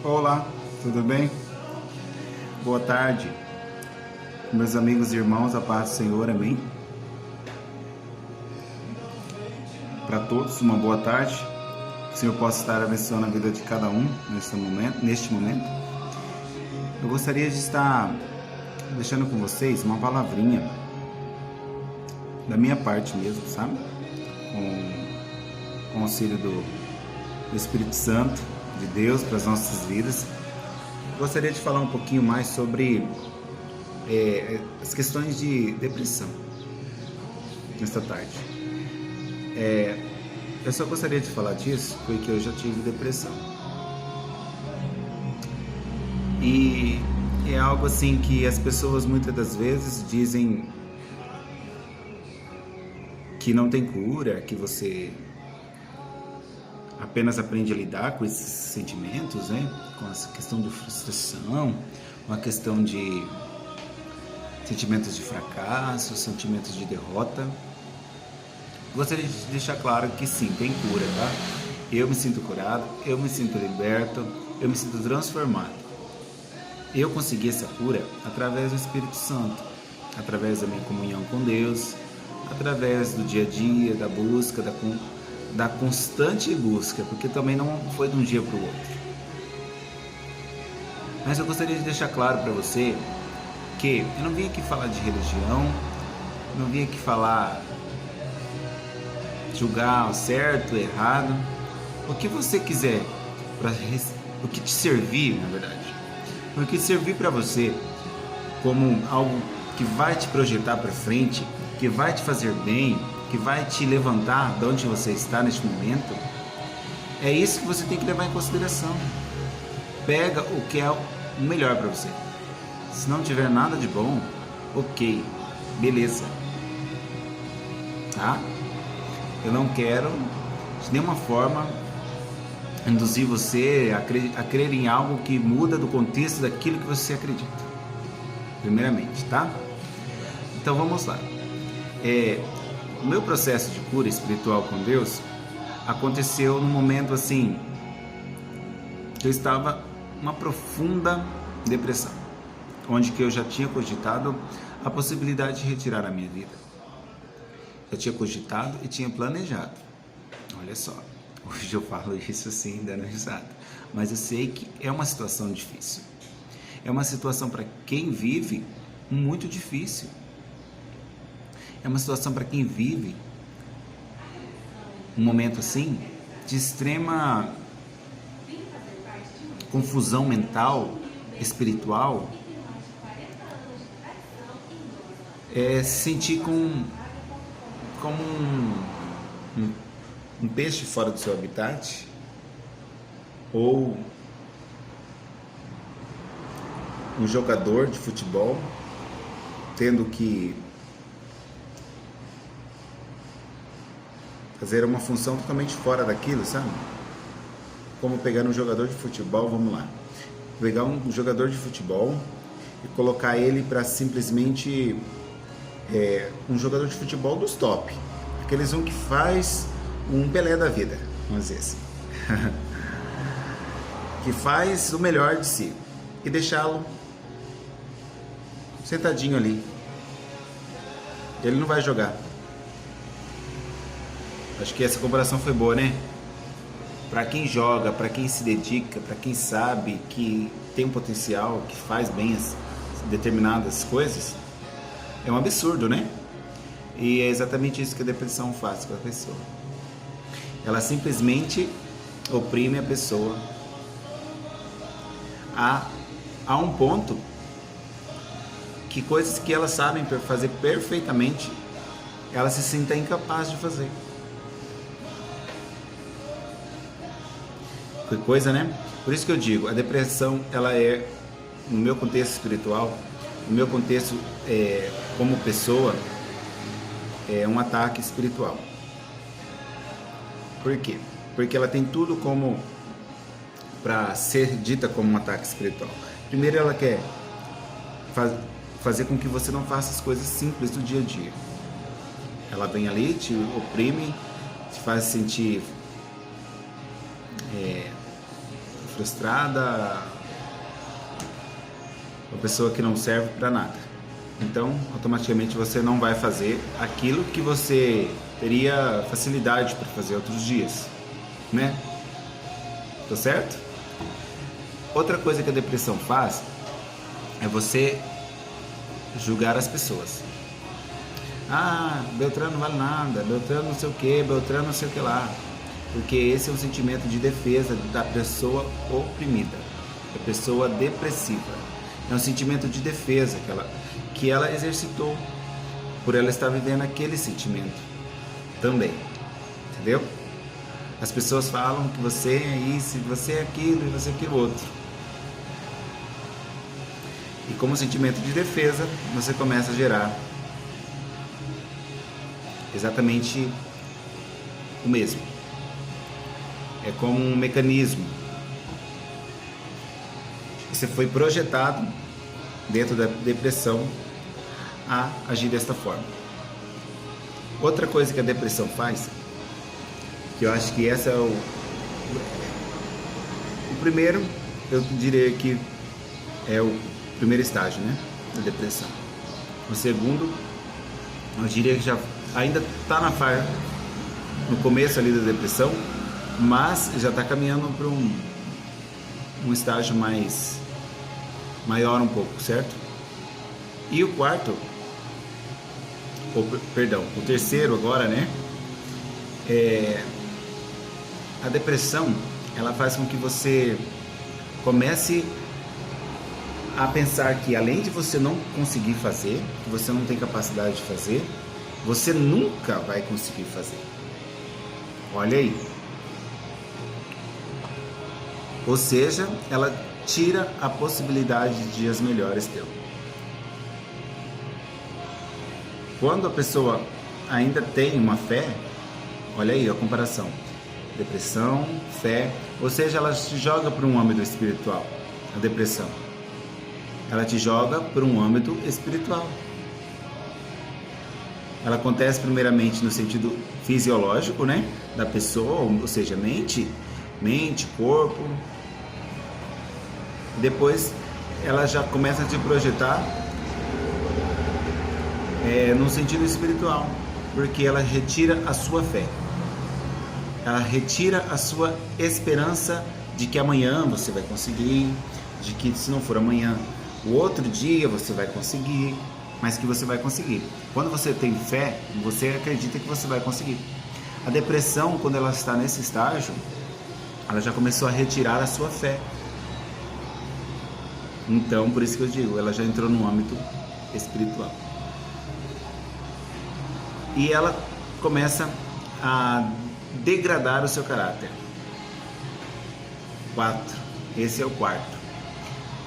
Olá, tudo bem? Boa tarde, meus amigos e irmãos, a paz do Senhor, amém? Para todos, uma boa tarde, que o Senhor possa estar abençoando a vida de cada um neste momento. Eu gostaria de estar deixando com vocês uma palavrinha da minha parte mesmo, sabe? Com o auxílio do Espírito Santo, de Deus para as nossas vidas. Gostaria de falar um pouquinho mais sobre as questões de depressão nesta tarde. Eu só gostaria de falar disso porque eu já tive depressão. E é algo assim que as pessoas muitas das vezes dizem que não tem cura, que você apenas aprende a lidar com esses sentimentos, né? Com essa questão de frustração, com a questão de sentimentos de fracasso, sentimentos de derrota. Gostaria de deixar claro que sim, tem cura, tá? Eu me sinto curado, eu me sinto liberto, eu me sinto transformado. Eu consegui essa cura através do Espírito Santo, através da minha comunhão com Deus, através do dia a dia, da busca, da constante busca, porque também não foi de um dia para o outro. Mas eu gostaria de deixar claro para você que eu não vim aqui falar de religião, não vim aqui falar, julgar o certo, o errado, o que você quiser, o que te servir, na verdade, o que servir para você como algo que vai te projetar para frente, que vai te fazer bem, que vai te levantar de onde você está neste momento, é isso que você tem que levar em consideração. Pega o que é o melhor para você. Se não tiver nada de bom, ok, beleza, tá? Eu não quero de nenhuma forma induzir você a crer em algo que muda do contexto daquilo que você acredita, primeiramente, tá? Então vamos lá. O meu processo de cura espiritual com Deus aconteceu num momento assim que eu estava numa profunda depressão, onde que eu já tinha cogitado a possibilidade de retirar a minha vida. Eu tinha cogitado e tinha planejado. Olha só, hoje eu falo isso assim, dando risada, mas eu sei que é uma situação difícil. É uma situação para quem vive muito difícil. É uma situação para quem vive um momento assim de extrema confusão mental, espiritual, se sentir como um peixe fora do seu habitat, ou um jogador de futebol tendo que fazer uma função totalmente fora daquilo, sabe? Como pegar um jogador de futebol, vamos lá, pegar um jogador de futebol e colocar ele para simplesmente um jogador de futebol dos top, aqueles que faz um Pelé da vida, vamos dizer assim, que faz o melhor de si, e deixá-lo sentadinho ali. Ele não vai jogar. Acho que essa comparação foi boa, né? Para quem joga, para quem se dedica, para quem sabe que tem um potencial, que faz bem as determinadas coisas, é um absurdo, né? E é exatamente isso que a depressão faz com a pessoa. Ela simplesmente oprime a pessoa a um ponto que coisas que elas sabem fazer perfeitamente, ela se sinta incapaz de fazer. Que coisa, né? Por isso que eu digo, a depressão, ela é, no meu contexto espiritual, no meu contexto como pessoa, é um ataque espiritual. Por quê? Porque ela tem tudo como para ser dita como um ataque espiritual. Primeiro, ela quer fazer com que você não faça as coisas simples do dia a dia. Ela vem ali, te oprime, te faz sentir frustrada, uma pessoa que não serve para nada. Então, automaticamente você não vai fazer aquilo que você teria facilidade para fazer outros dias, né? Tá certo? Outra coisa que a depressão faz é você julgar as pessoas. Ah, Beltrano não vale nada, Beltrano não sei o que, Beltrano não sei o que lá. Porque esse é um sentimento de defesa da pessoa oprimida, da pessoa depressiva. É um sentimento de defesa que ela exercitou por ela estar vivendo aquele sentimento também, entendeu? As pessoas falam que você é isso, você é aquilo e você é aquilo outro. E como sentimento de defesa, você começa a gerar exatamente o mesmo. É como um mecanismo. Você foi projetado dentro da depressão a agir desta forma. Outra coisa que a depressão faz, que eu acho que essa é o primeiro, eu diria que é o primeiro estágio, né, da depressão. O segundo, eu diria que já ainda está no começo ali da depressão, mas já está caminhando para um estágio maior um pouco, certo? E o quarto, o terceiro agora, né? A depressão, ela faz com que você comece a pensar que além de você não conseguir fazer, que você não tem capacidade de fazer, você nunca vai conseguir fazer. Olha aí. Ou seja, ela tira a possibilidade de dias melhores teu. Quando a pessoa ainda tem uma fé, olha aí a comparação. Depressão, fé, ou seja, ela te joga para um âmbito espiritual. A depressão, ela te joga para um âmbito espiritual. Ela acontece primeiramente no sentido fisiológico, né, da pessoa, ou seja, mente, corpo. Depois ela já começa a te projetar no sentido espiritual, porque ela retira a sua fé, ela retira a sua esperança de que amanhã você vai conseguir, de que se não for amanhã, o outro dia você vai conseguir, mas que você vai conseguir. Quando você tem fé, você acredita que você vai conseguir. A depressão, quando ela está nesse estágio, ela já começou a retirar a sua fé. Então, por isso que eu digo, ela já entrou no âmbito espiritual. E ela começa a degradar o seu caráter. 4. Esse é o quarto.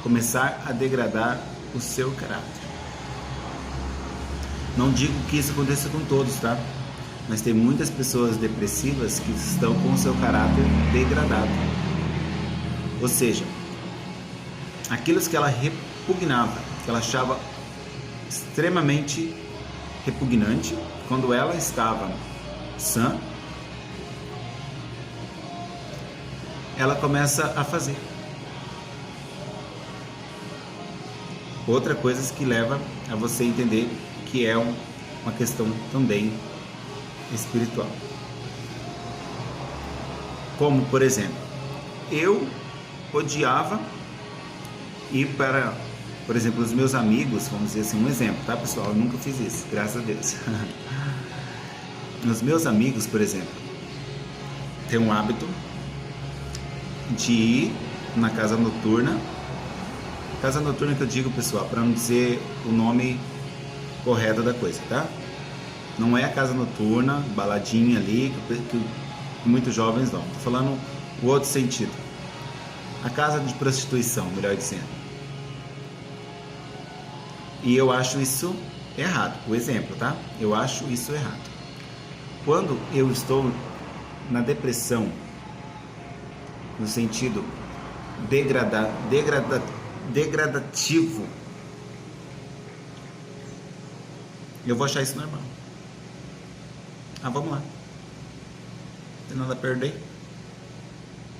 Começar a degradar o seu caráter. Não digo que isso aconteça com todos, tá? Mas tem muitas pessoas depressivas que estão com o seu caráter degradado. Ou seja, aquilo que ela repugnava, que ela achava extremamente repugnante, quando ela estava sã, ela começa a fazer. Outra coisa que leva a você entender que é uma questão também espiritual. Como, por exemplo, eu odiava ir para, por exemplo, os meus amigos, vamos dizer assim, um exemplo, tá, pessoal? Eu nunca fiz isso, graças a Deus. Os meus amigos, por exemplo, têm um hábito de ir na casa noturna. Casa noturna que eu digo, pessoal, para não dizer o nome correto da coisa, tá? Não é a casa noturna, baladinha ali, que muitos jovens vão. Tô falando o outro sentido. A casa de prostituição, melhor dizendo. E eu acho isso errado. O exemplo, tá? Eu acho isso errado. Quando eu estou na depressão, no sentido degradativo, eu vou achar isso normal. Ah, vamos lá. Não tem nada a perder.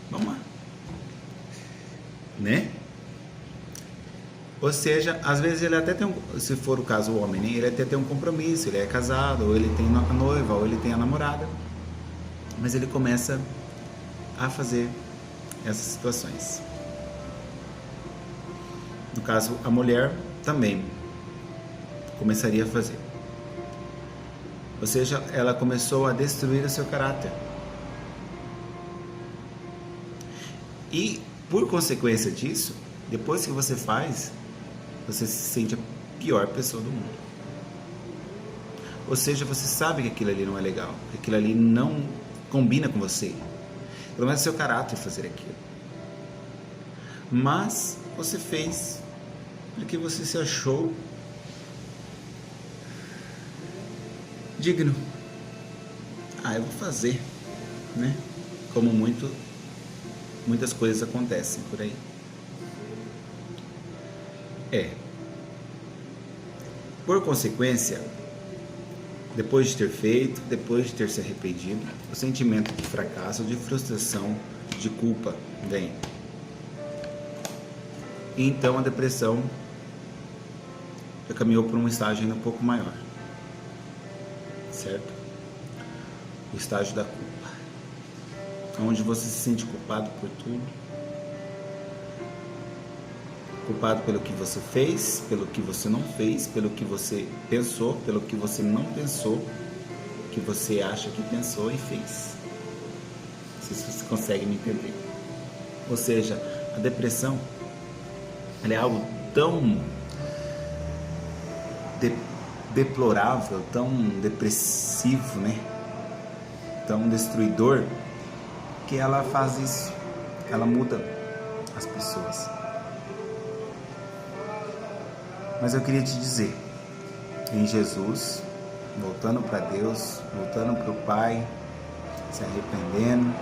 Vamos lá. né? Ou seja, às vezes ele até tem se for o caso o homem, né? Ele até tem um compromisso, ele é casado, ou ele tem a noiva, ou ele tem a namorada, mas ele começa a fazer essas situações. No caso, a mulher também começaria a fazer. Ou seja, ela começou a destruir o seu caráter. E, por consequência disso, depois que você faz, você se sente a pior pessoa do mundo. Ou seja, você sabe que aquilo ali não é legal, que aquilo ali não combina com você. Pelo menos seu caráter fazer aquilo. Mas você fez porque você se achou digno. Eu vou fazer, né? Como muitas coisas acontecem por aí. Por consequência, depois de ter feito, depois de ter se arrependido, o sentimento de fracasso, de frustração, de culpa vem. E então a depressão já caminhou por um estágio ainda um pouco maior, certo? O estágio da culpa, onde você se sente culpado por tudo, culpado pelo que você fez, pelo que você não fez, pelo que você pensou, pelo que você não pensou, que você acha que pensou e fez. Não sei se você consegue me entender. Ou seja, a depressão, ela é algo tão deplorável, tão depressivo, né? Tão destruidor, que ela faz isso, ela muda as pessoas. Mas eu queria te dizer, em Jesus, voltando para Deus, voltando para o Pai, se arrependendo,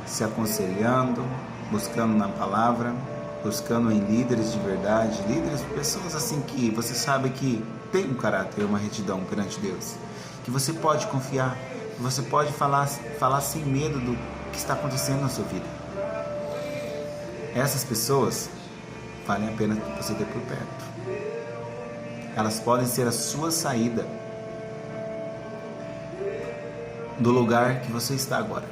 se aconselhando, buscando na palavra, buscando em líderes de verdade, líderes, pessoas assim que você sabe que tem um caráter, uma retidão perante Deus, que você pode confiar, que você pode falar sem medo do que está acontecendo na sua vida. Essas pessoas valem a pena você ter por perto. Elas podem ser a sua saída do lugar que você está agora,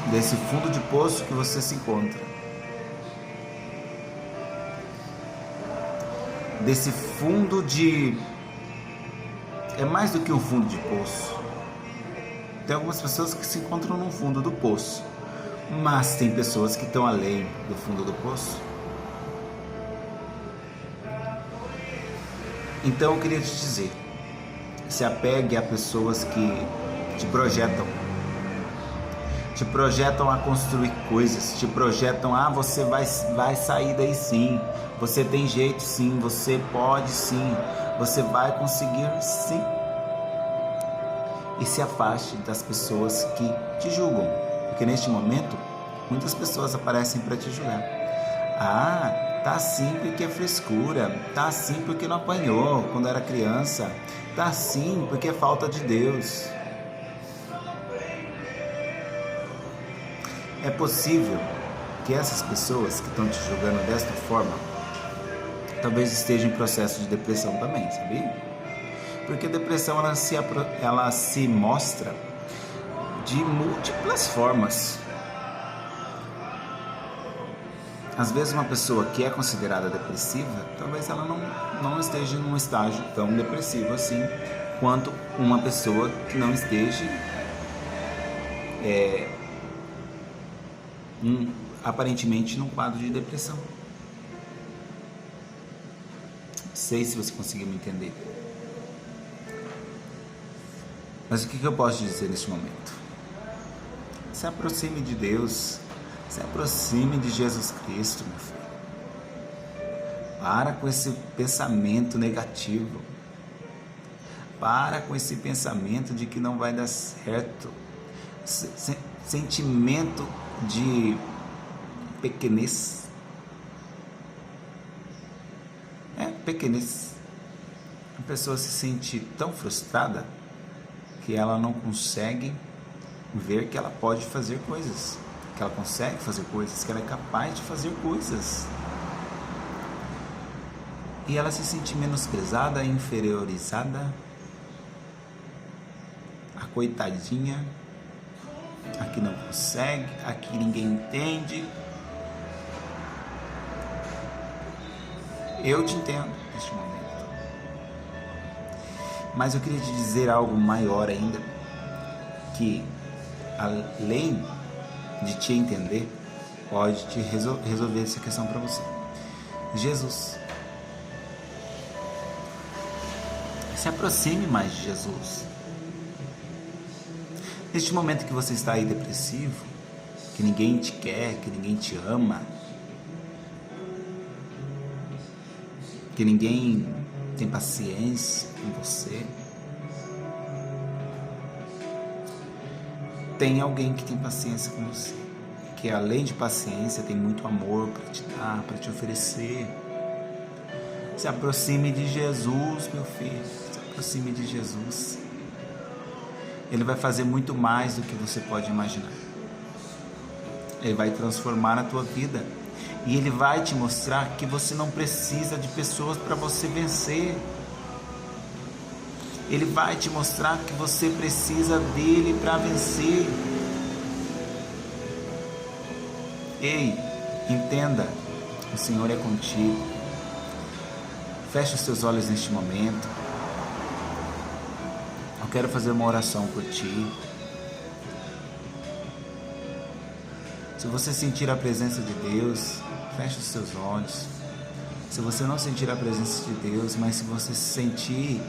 desse fundo de poço que você se encontra, desse fundo de... é mais do que um fundo de poço. Tem algumas pessoas que se encontram no fundo do poço, mas tem pessoas que estão além do fundo do poço. Então eu queria te dizer, se apegue a pessoas que te projetam a construir coisas, te projetam, você vai sair daí sim, você tem jeito sim, você pode sim, você vai conseguir sim. E se afaste das pessoas que te julgam, porque neste momento muitas pessoas aparecem para te julgar. Tá assim porque é frescura, tá assim porque não apanhou quando era criança, tá assim porque é falta de Deus. É possível que essas pessoas que estão te julgando desta forma talvez estejam em processo de depressão também, sabia? Porque a depressão ela se mostra de múltiplas formas. Às vezes uma pessoa que é considerada depressiva, talvez ela não esteja num estágio tão depressivo assim, quanto uma pessoa que não esteja aparentemente num quadro de depressão. Não sei se você conseguiu me entender. Mas o que eu posso dizer neste momento? Se aproxime de Deus. Se aproxime de Jesus Cristo, meu filho. Para com esse pensamento negativo. Para com esse pensamento de que não vai dar certo. Sentimento de pequenez. Pequenez. A pessoa se sente tão frustrada que ela não consegue ver que ela pode fazer coisas. que ela consegue fazer coisas, que ela é capaz de fazer coisas. E ela se sente menosprezada, inferiorizada, a coitadinha, a que não consegue, a que ninguém entende. Eu te entendo neste momento. Mas eu queria te dizer algo maior ainda, que além de te entender, pode te resolver essa questão para você. Jesus. Se aproxime mais de Jesus. Neste momento que você está aí depressivo, que ninguém te quer, que ninguém te ama, que ninguém tem paciência com você, tem alguém que tem paciência com você, que além de paciência tem muito amor para te dar, para te oferecer. Se aproxime de Jesus, meu filho, se aproxime de Jesus. Ele vai fazer muito mais do que você pode imaginar. Ele vai transformar a tua vida. E Ele vai te mostrar que você não precisa de pessoas para você vencer. Ele vai te mostrar que você precisa dele para vencer. Ei, entenda, o Senhor é contigo. Feche os seus olhos neste momento. Eu quero fazer uma oração por ti. Se você sentir a presença de Deus, feche os seus olhos. Se você não sentir a presença de Deus, mas se você sentir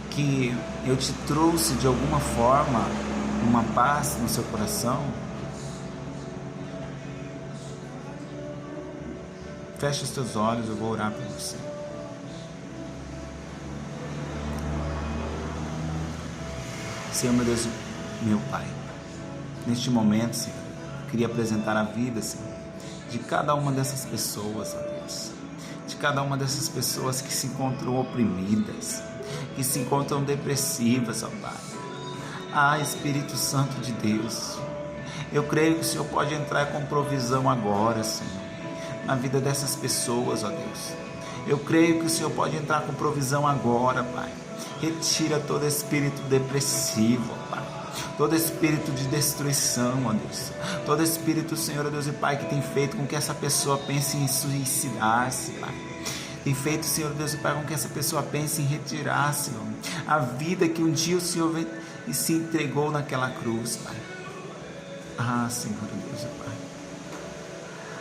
que eu te trouxe de alguma forma uma paz no seu coração, feche os teus olhos, eu vou orar por você. Senhor, meu Deus, meu Pai, neste momento, Senhor, eu queria apresentar a vida, Senhor, de cada uma dessas pessoas, ó Deus, de cada uma dessas pessoas que se encontram oprimidas, que se encontram depressivas, ó Pai. Ah, Espírito Santo de Deus, eu creio que o Senhor pode entrar com provisão agora, Senhor, na vida dessas pessoas, ó Deus. Eu creio que o Senhor pode entrar com provisão agora, Pai. Retira todo espírito depressivo, ó Pai. Todo espírito de destruição, ó Deus. Todo espírito, Senhor, ó Deus e Pai, que tem feito com que essa pessoa pense em suicidar-se, Pai. Tem feito, Senhor Deus e Pai, com que essa pessoa pense em retirar, Senhor, a vida que um dia o Senhor veio e se entregou naquela cruz, Pai. Ah, Senhor Deus e Pai.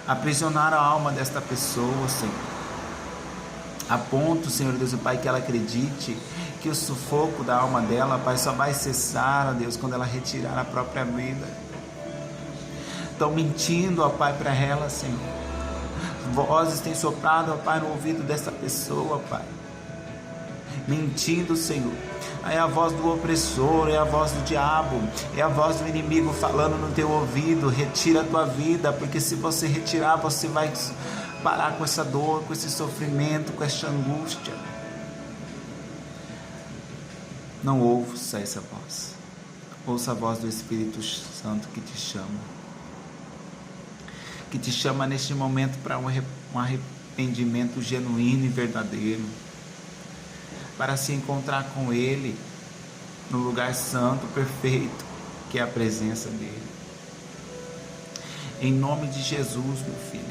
Aprisionar a alma desta pessoa, Senhor. A ponto, Senhor Deus e Pai, que ela acredite que o sufoco da alma dela, Pai, só vai cessar, ó Deus, quando ela retirar a própria vida. Estão mentindo, ó Pai, para ela, Senhor. Vozes têm soprado, ó Pai, no ouvido dessa pessoa, Pai. Mentindo, Senhor. É a voz do opressor, é a voz do diabo, é a voz do inimigo falando no teu ouvido. Retira a tua vida, porque se você retirar, você vai parar com essa dor, com esse sofrimento, com essa angústia. Não ouça essa voz. Ouça a voz do Espírito Santo que te chama. Que te chama neste momento para um arrependimento genuíno e verdadeiro. Para se encontrar com Ele no lugar santo, perfeito, que é a presença dEle. Em nome de Jesus, meu filho,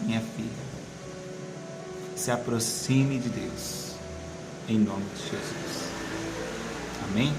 minha filha, se aproxime de Deus, em nome de Jesus. Amém?